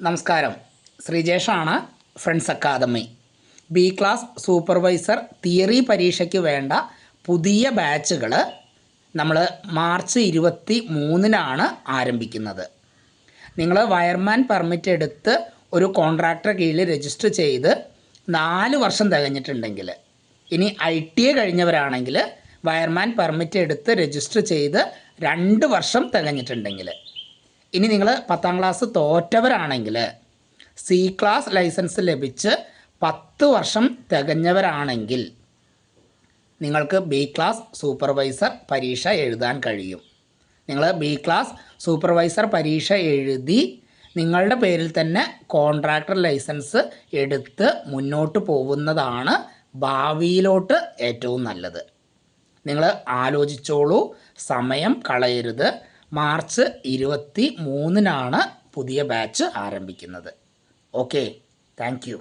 നമസ്കാരം, ശ്രീജേഷാണ്, friends academy. B class supervisor theory പരീക്ഷയ്ക്ക് വേണ്ട പുതിയ ബാച്ചുകൾ നമ്മൾ മാർച്ച് 23-നാണ് ആരംഭിക്കുന്നത്. നിങ്ങൾ വയർമാൻ പെർമിറ്റ് എടുത്ത് ഒരു കോൺട്രാക്ടറെ കീഴിൽ രജിസ്റ്റർ ചെയ്ത് 4 വർഷം തികഞ്ഞിട്ടുണ്ടെങ്കിൽ, ഇനി ITA കഴിഞ്ഞവരാണെങ്കിൽ വയർമാൻ പെർമിറ്റ് എടുത്ത് രജിസ്റ്റർ ചെയ്ത് 2 വർഷം തികഞ്ഞിട്ടുണ്ടെങ്കിൽ, ഇനി നിങ്ങൾ 10ാം ക്ലാസ് തോറ്റവരാണെങ്കിൽ C ക്ലാസ് ലൈസൻസ് ലഭിച്ച് 10 വർഷം തികഞ്ഞവരാണെങ്കിൽ നിങ്ങൾക്ക് ബി ക്ലാസ് സൂപ്പർവൈസർ പരീക്ഷ എഴുതാൻ കഴിയും. നിങ്ങൾ ബി ക്ലാസ് സൂപ്പർവൈസർ പരീക്ഷ എഴുതി നിങ്ങളുടെ പേരിൽ തന്നെ കോൺട്രാക്ടർ ലൈസൻസ് എടുത്ത് മുന്നോട്ട് പോകുന്നതാണ് ഭാവിയിലോട്ട് ഏറ്റവും നല്ലത്. നിങ്ങൾ ആലോചിച്ചോളൂ, സമയം കളയരുത്. മാർച്ച് 23-നാണ് പുതിയ ബാച്ച് ആരംഭിക്കുന്നത്. Okay, thank you.